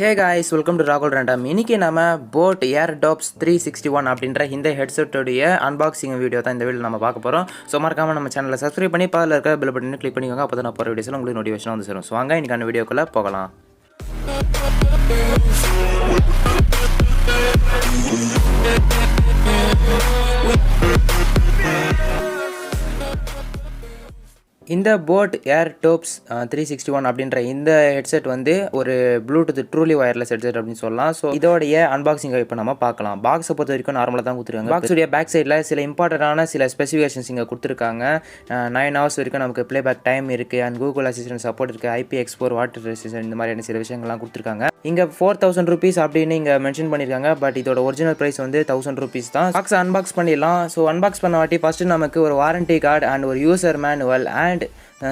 Hey guys, welcome to Rahul Random. இன்னைக்கு நாம boat airdopes 361 அப்படின்ற இந்த ஹெட்செட் உடைய அன்பாக்சிங் வீடியோ தான் இந்த வீடியோல நம்ம பார்க்க போறோம். சோ மறக்காம நம்ம சேனலை சப்ஸ்கிரைப் பண்ணி பக்கத்துல இருக்க பெல் பட்டனை கிளிக் பண்ணிக்கோங்க. அப்பதான் நான் போற வீடியோஸ்ல உங்களுக்கு நோட்டிஃபிகேஷன் வந்து சேரும். சோ வாங்க இன்னைக்கான வீடியோக்குள்ள போகலாம். இந்த போட் airdopes 361 அப்படின்ற இந்த ஹெட்செட் வந்து ஒரு ப்ளூடூத் ட்ரூலி வயர்லெஸ் ஹெட்செட் அப்படின்னு சொல்லலாம். ஸோ இதோடைய அன்பாக்சிங்கை இப்போ நம்ம பார்க்கலாம். பாக்ஸை பொறுத்த வரைக்கும் நார்மலாக தான் கொடுத்துருக்காங்க. பாக்ஸுடைய பேக் சைடில் சில இம்பார்ட்டண்டான சில ஸ்பெசிஃபிகேஷன்ஸ் இங்கே கொடுத்துருக்காங்க. 9 hours வரைக்கும் நமக்கு ப்ளேபேக் டைம் இருக்குது அண்ட் கூகுள் அசிஸ்டன்ட் சப்போர்ட் இருக்குது, IPX4 வாட்டர் ரெசிஸ்டன்ட் இந்த மாதிரியான சில விஷயங்கள்லாம் கொடுத்துருக்காங்க. இங்கே 4000 rupees அப்படின்னு இங்கே மென்ஷன் பண்ணியிருக்காங்க. பட் இதோட ஒரிஜினல் ப்ரைஸ் வந்து 1000 rupees தான். பாக்ஸை அன்பாக்ஸ் பண்ணிடலாம். ஸோ அன்பாக்ஸ் பண்ண வாட்டி ஃபஸ்ட்டு நமக்கு ஒரு வாரண்டி கார்டு அண்ட் ஒரு யூசர் மேனுவல் அண்ட்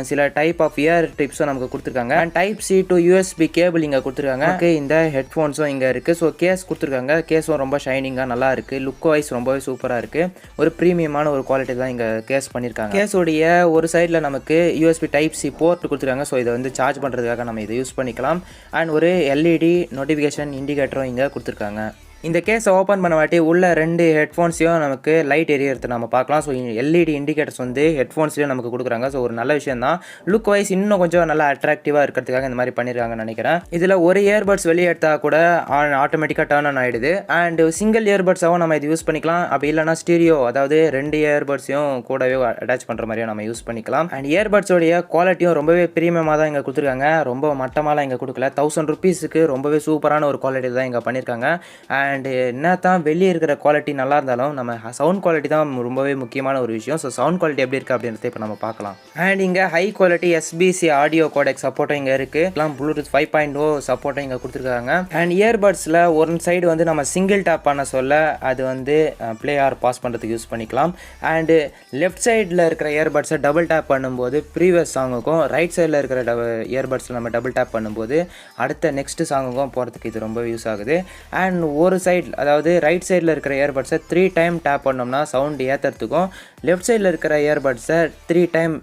சில டைப் ஆஃப் இயர் டிப்ஸும் நமக்கு கொடுத்துருக்காங்க. And type C to USB cable இங்கே கொடுத்துருக்காங்க. இந்த ஹெட்ஃபோன்ஸும் இங்கே இருக்குது. ஸோ கேஸ் கொடுத்துருக்காங்க. கேஸும் ரொம்ப ஷைனிங்காக நல்லா இருக்குது. லுக் வைஸ் ரொம்பவே சூப்பராக இருக்குது. ஒரு ப்ரீமியமான ஒரு குவாலிட்டி தான் இங்கே கேஸ் பண்ணியிருக்காங்க. கேஸோடைய ஒரு சைடில் நமக்கு USB டைப் சி போர்ட் கொடுத்துருக்காங்க. ஸோ இதை வந்து சார்ஜ் பண்ணுறதுக்காக நம்ம இதை யூஸ் பண்ணிக்கலாம். அண்ட் ஒரு LED நோட்டிஃபிகேஷன் இண்டிகேட்டரும் இங்கே கொடுத்துருக்காங்க. இந்த கேஸை ஓப்பன் பண்ண வாட்டி உள்ள 2 ஹெட்ஃபோன்ஸையும் நமக்கு லைட் எரியறது நம்ம பார்க்கலாம். ஸோ LED இண்டிகேட்டர்ஸ் வந்து ஹெட்ஃபோன்ஸ்லேயும் நமக்கு கொடுக்குறாங்க. ஸோ ஒரு நல்ல விஷயம் தான். லுக் வைஸ் இன்னும் கொஞ்சம் நல்லா அட்ராக்டிவாக இருக்கிறதுக்காக இந்த மாதிரி பண்ணியிருக்காங்கன்னு நினைக்கிறேன். இதில் ஒரு இயர்பட்ஸ் வெளியே எடுத்தால் கூட ஆட்டோமேட்டிக்காக டர்ன் ஆன் ஆகிடுது. அண்ட் சிங்கிள் இயர்பட்ஸாகவும் நம்ம இது யூஸ் பண்ணிக்கலாம். அப்படி இல்லைனா ஸ்டீரியோ, அதாவது 2 இயர்பட்ஸையும் கூடவே அட்டாச் பண்ணுற மாதிரியும் நம்ம யூஸ் பண்ணிக்கலாம். அண்ட் இயர்பட்ஸோடைய குவாலிட்டியும் ரொம்பவே ப்ரீமியமாக தான் இங்கே கொடுத்துருக்காங்க. ரொம்ப மட்டமாலாம் இங்கே கொடுக்கல. 1000 rupeesக்கு ரொம்பவே சூப்பரான ஒரு குவாலிட்டி தான் இங்கே பண்ணியிருக்காங்க. அண்ட் என்ன தான் வெளியே இருக்கிற குவாலிட்டி நல்லா இருந்தாலும் நம்ம சவுண்ட் குவாலிட்டி தான் ரொம்பவே முக்கியமான ஒரு விஷயம். ஸோ சவுண்ட் குவாலிட்டி எப்படி இருக்குது அப்படின்றத இப்போ நம்ம பார்க்கலாம். அண்ட் இங்கே high quality SBC audio codec சப்போர்ட்டும் இங்கே இருக்குது. எல்லாம் ப்ளூடூத் 5.0 சப்போர்ட்டும் இங்கே கொடுத்துருக்காங்க. அண்ட் இயர்பட்ஸில் ஒரு சைடு வந்து நம்ம சிங்கிள் டேப் பண்ண சொல்ல அது வந்து ப்ளே ஆர் பாஸ் பண்ணுறதுக்கு யூஸ் பண்ணிக்கலாம். அண்டு லெஃப்ட் சைடில் இருக்கிற இயர்பட்ஸை டபுள் டேப் பண்ணும்போது ப்ரீவியஸ் சாங்குக்கும், ரைட் சைடில் இருக்கிற இயர்பட்ஸில் நம்ம டபுள் டேப் பண்ணும்போது அடுத்த நெக்ஸ்ட் சாங்குக்கும் போகிறதுக்கு இது ரொம்ப யூஸ் ஆகுது. அண்ட் ஒரு சைடு, அதாவது ரைட் சைடில் இருக்கிற இயர்பட்ஸை 3 டைம் டேப் பண்ணோம்னா சவுண்ட் ஏற்றுறதுக்கும், லெஃப்ட் சைடில் இருக்கிற இயர்பட்ஸை 3 டைம்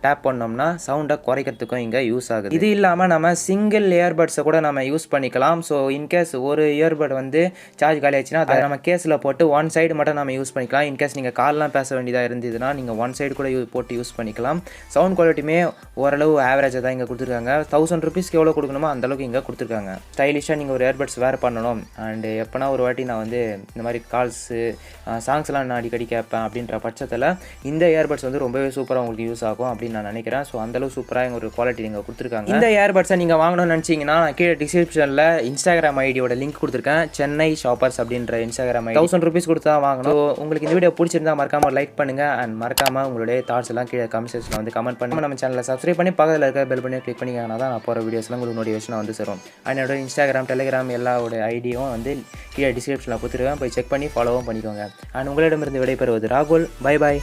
டேப் பண்ணோம்னா சவுண்டை குறைக்கிறதுக்கும் இங்கே யூஸ் ஆகுது. இது இல்லாமல் நம்ம சிங்கிள் இயர்பட்ஸை கூட நம்ம யூஸ் பண்ணிக்கலாம். ஸோ இன்கேஸ் ஒரு இயர்பட் வந்து சார்ஜ் காலி ஆச்சுன்னா அதை நம்ம கேஸில் போட்டு ஒன் சைடு மட்டும் நம்ம யூஸ் பண்ணிக்கலாம். இன்கேஸ் நீங்கள் கால்லாம் பேச வேண்டியதாக இருந்ததுன்னா நீங்கள் ஒன் சைடு கூட போட்டு யூஸ் பண்ணிக்கலாம். சவுண்ட் குவாலிட்டியுமே ஓரளவு ஆவரேஜாக தான் இங்கே கொடுத்துருக்காங்க. 1000 rupeesக்கு எவ்வளோ கொடுக்கணுமோ அந்தளவுக்கு இங்கே கொடுத்துருக்காங்க. ஸ்டைலிஷாக நீங்கள் ஒரு இயர்பட்ஸ் வேர் பண்ணணும் அண்டு எப்போனா ஒரு வாட்டி நான் வந்து இந்த மாதிரி கால்ஸு சாங்ஸ்லாம் நான் அடிக்கடி கேட்பேன் அப்படின்ற பட்சத்தில் இந்த இயர்பட்ஸ் வந்து ரொம்பவே சூப்பராக உங்களுக்கு யூஸ் ஆகும் அப்படின்னு நான் நினைக்கிறேன். ஸோ அந்தளவு சூப்பராக ஒரு குவாலிட்டி நீங்கள் கொடுத்துருக்காங்க. இந்த இயர்பட்ஸை நீங்கள் வாங்கணும்னு நினச்சிங்கன்னா நான் கீழே டிஸ்கிரிப்ஷனில் இன்ஸ்டாகிராம் ஐடியோட லிங்க் கொடுத்துருக்கேன். சென்னை ஷாப்பர்ஸ் அப்படின்ற இன்ஸ்டாகிராம் ஐடி. 1000 rupees கொடுத்து தான் வாங்கணும். ஸோ உங்களுக்கு இந்த வீடியோ பிடிச்சிருந்தா மறக்காமல் லைக் பண்ணுங்கள் அண்ட் மறக்காமல் உங்களுடைய தாட்ஸ் எல்லாம் கீழே கமெண்ட் செக்ஷனில் வந்து கமெண்ட் பண்ணி நம்ம சேனலை சப்ஸ்கிரைப் பண்ணி பக்கத்தில் இருக்க பெல் பண்ணி கிளிக் பண்ணிங்கன்னா தான் நான் போகிற வீடியோஸ்லாம் உங்களுக்கு நோட்டிஃபிகேஷன் வந்து சேரும். என்னோட இன்ஸ்டாகிராம், டெலிகிராம் எல்லாவோட ஐடியும் வந்து கீழே டிஸ்கிரிப்ஷனில் கொடுத்துருவேன். போய் செக் பண்ணி ஃபாலோவும் பண்ணிக்கோங்க. அண்ட் உங்களிடமிருந்து விடைபெறுவது ராகுல். Bye bye.